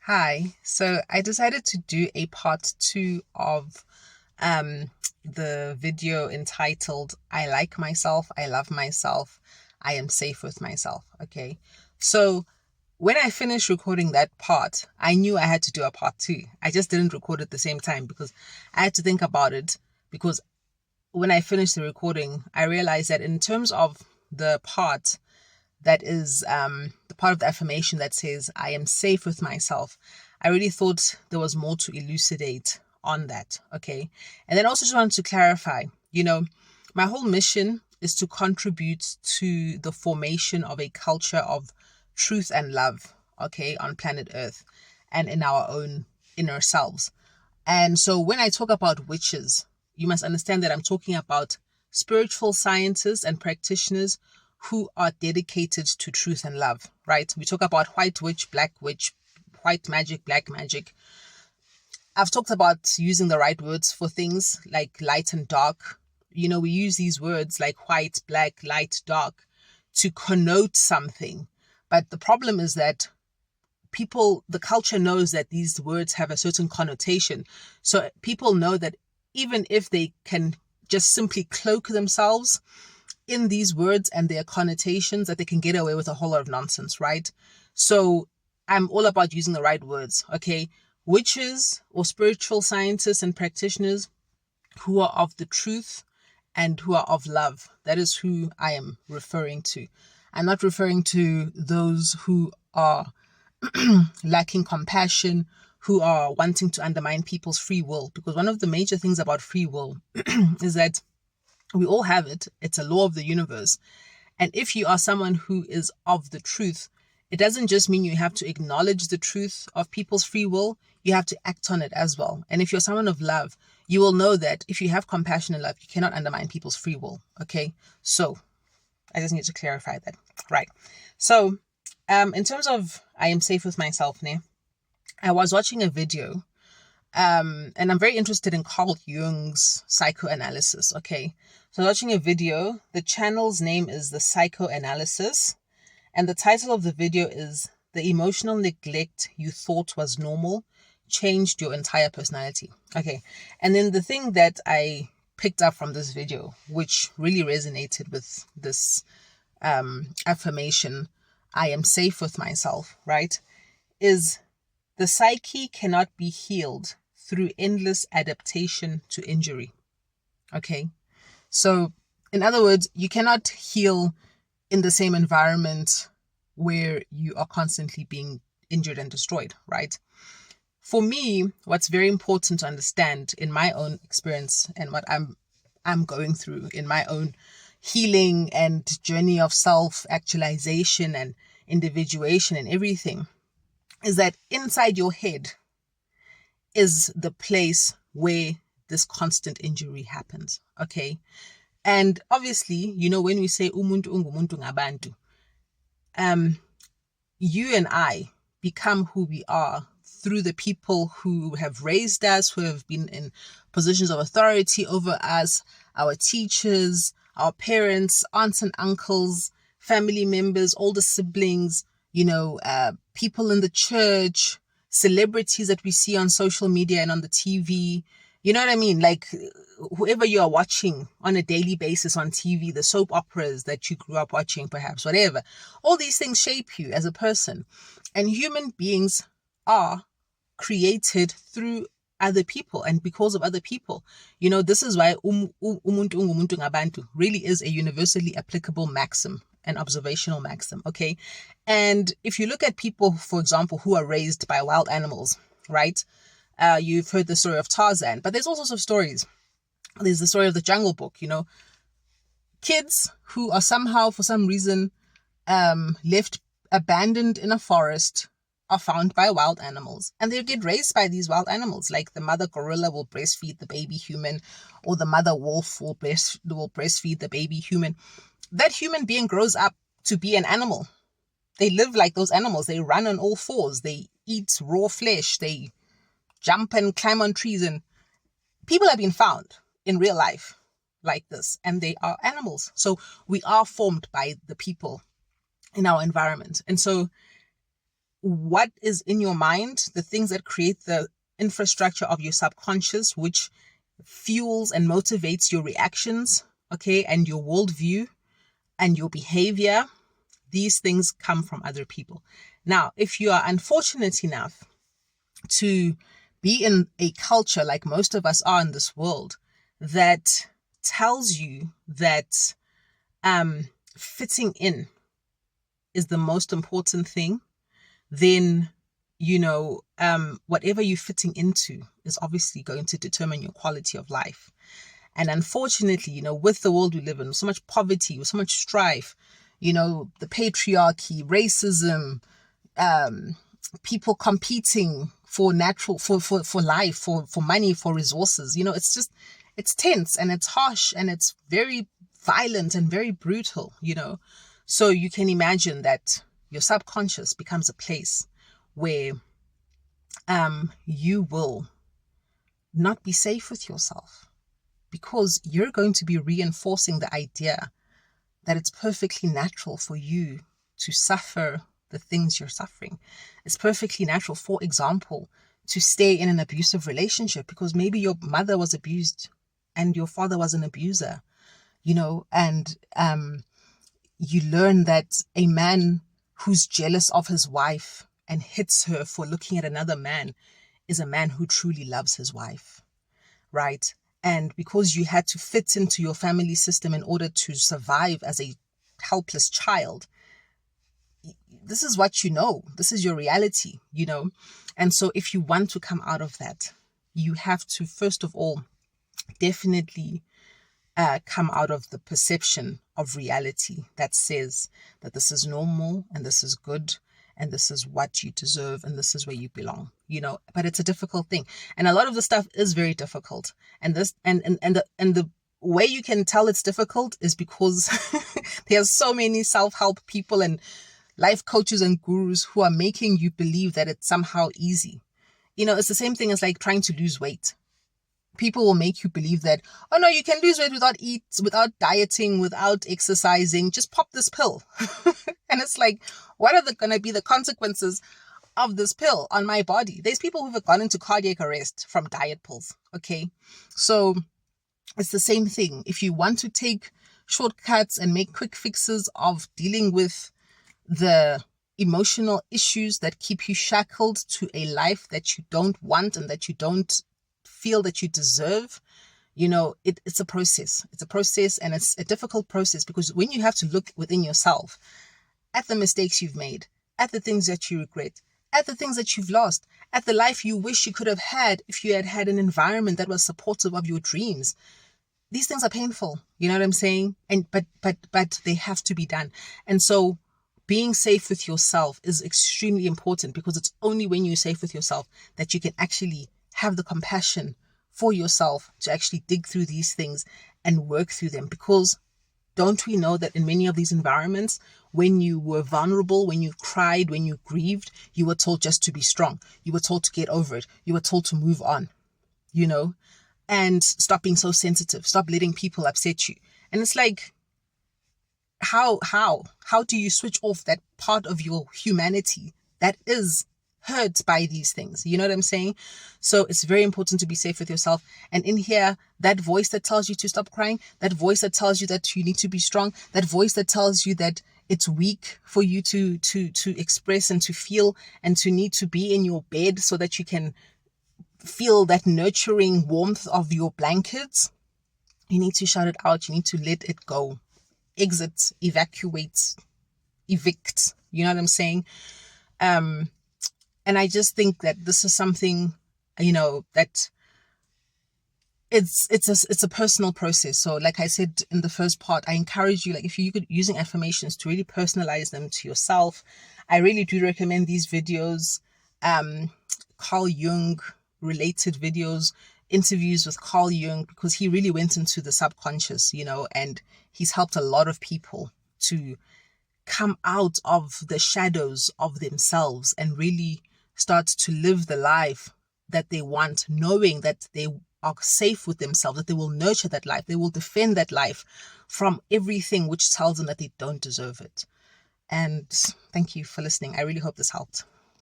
Hi. So I decided to do a part two of um the video entitled I like myself, I love myself, I am safe with myself. Okay. So when I finished recording that part, I knew I had to do a part two. I just didn't record at the same time because I had to think about it because when I finished the recording, I realized that in terms of the part that is the part of the affirmation that says, I am safe with myself. I really thought there was more to elucidate on that. Okay. And then also just wanted to clarify, my whole mission is to contribute to the formation of a culture of truth and love, okay, on planet Earth and in our own inner selves. And so when I talk about witches, you must understand that I'm talking about spiritual scientists and practitioners who are dedicated to truth and love, right? We talk about white witch, white magic, black magic. I've talked about using the right words for things like light and dark. We use these words like white, black, light, dark to connote something. But the problem is that the culture knows that these words have a certain connotation. So people know that even if they can just simply cloak themselves in these words and their connotations, that they can get away with a whole lot of nonsense, right? So I'm all about using the right words, okay? Witches or spiritual scientists and practitioners who are of the truth and who are of love. That is who I am referring to. I'm not referring to those who are lacking compassion, who are wanting to undermine people's free will. Because one of the major things about free will is that we all have it. It's a law of the universe. And if you are someone who is of the truth, it doesn't just mean you have to acknowledge the truth of people's free will, you have to act on it as well. And if you're someone of love, you will know that if you have compassion and love, you cannot undermine people's free will. Okay. So I just need to clarify that. Right. So, in terms of I am safe with myself, I was watching a video, and I'm very interested in Carl Jung's psychoanalysis. Okay. So I was watching a video. The channel's name is The Psychoanalysis. And the title of the video is The Emotional Neglect You Thought Was Normal Changed Your Entire Personality. Okay. And then the thing that I picked up from this video, which really resonated with this affirmation, I am safe with myself, right, is the psyche cannot be healed through endless adaptation to injury. Okay. So, in other words, you cannot heal in the same environment where you are constantly being injured and destroyed, right? For me, what's very important to understand in my own experience and what I'm going through in my own healing and journey of self-actualization and individuation and everything is that inside your head is the place where this constant injury happens, okay? And obviously, when we say umuntu ungumuntu ngabantu, you and I become who we are through the people who have raised us, who have been in positions of authority over us, our teachers, our parents, aunts and uncles, family members, older siblings, people in the church, celebrities that we see on social media and on the TV. You know what I mean? Like whoever you are watching on a daily basis on TV, the soap operas that you grew up watching, perhaps, whatever. All these things shape you as a person. And human beings are created through other people and because of other people. This is why umuntu ungumuntu ngabantu really is a universally applicable maxim, an observational maxim, okay? And if you look at people, for example, who are raised by wild animals, right? You've heard the story of Tarzan, but there's all sorts of stories. There's the story of the Jungle Book, kids who are somehow, for some reason, left abandoned in a forest are found by wild animals, and they get raised by these wild animals. Like the mother gorilla will breastfeed the baby human, or the mother wolf will breastfeed the baby human. That human being grows up to be an animal. They live like those animals. They run on all fours. They eat raw flesh. They jump and climb on trees. And people have been found in real life like this, and they are animals. So we are formed by the people in our environment. And so what is in your mind, the things that create the infrastructure of your subconscious, which fuels and motivates your reactions, okay, and your worldview and your behavior. These things come from other people. Now, if you are unfortunate enough to be in a culture like most of us are in this world that tells you that fitting in is the most important thing, then, whatever you're fitting into is obviously going to determine your quality of life. And unfortunately, with the world we live in, with so much poverty, with so much strife, the patriarchy, racism, people competing for life, for money, for resources, it's tense and it's harsh and it's very violent and very brutal, So you can imagine that your subconscious becomes a place where you will not be safe with yourself, because you're going to be reinforcing the idea that it's perfectly natural for you to suffer the things you're suffering. It's perfectly natural, for example, to stay in an abusive relationship because maybe your mother was abused and your father was an abuser, and you learn that a man who's jealous of his wife and hits her for looking at another man is a man who truly loves his wife, right? And because you had to fit into your family system in order to survive as a helpless child, this is what this is your reality, And so if you want to come out of that, you have to, first of all, definitely come out of the perception of reality that says that this is normal and this is good and this is what you deserve and this is where you belong, but it's a difficult thing. And a lot of the stuff is very difficult. And the way you can tell it's difficult is because there's so many self-help people and life coaches and gurus who are making you believe that it's somehow easy. It's the same thing as like trying to lose weight. People will make you believe that, oh no, you can lose weight without dieting, without exercising, just pop this pill. And it's like, what are going to be the consequences of this pill on my body? There's people who have gone into cardiac arrest from diet pills. Okay. So it's the same thing. If you want to take shortcuts and make quick fixes of dealing with the emotional issues that keep you shackled to a life that you don't want and that you don't feel that you deserve, it's a process. It's a process, and it's a difficult process, because when you have to look within yourself at the mistakes you've made, at the things that you regret, at the things that you've lost, at the life you wish you could have had if you had had an environment that was supportive of your dreams. These things are painful. You know what I'm saying? And but they have to be done. And so being safe with yourself is extremely important, because it's only when you're safe with yourself that you can actually have the compassion for yourself to actually dig through these things and work through them. Because don't we know that in many of these environments, when you were vulnerable, when you cried, when you grieved, you were told just to be strong. You were told to get over it. You were told to move on, and stop being so sensitive. Stop letting people upset you. And it's like, how do you switch off that part of your humanity that is hurt by these things? You know what I'm saying? So it's very important to be safe with yourself. And in here, that voice that tells you to stop crying, that voice that tells you that you need to be strong, that voice that tells you that it's weak for you to express and to feel and to need to be in your bed so that you can feel that nurturing warmth of your blankets, you need to shut it out. You need to let it go. Exit, evacuate, evict. You know what I'm saying? And I just think that this is something, that it's a personal process. So like I said in the first part, I encourage you, like, if you're using affirmations, to really personalize them to yourself. I really do recommend these videos, Carl Jung related videos, interviews with Carl Jung, because he really went into the subconscious, and he's helped a lot of people to come out of the shadows of themselves and really start to live the life that they want, knowing that they are safe with themselves, that they will nurture that life, they will defend that life from everything which tells them that they don't deserve it. And thank you for listening. I really hope this helped.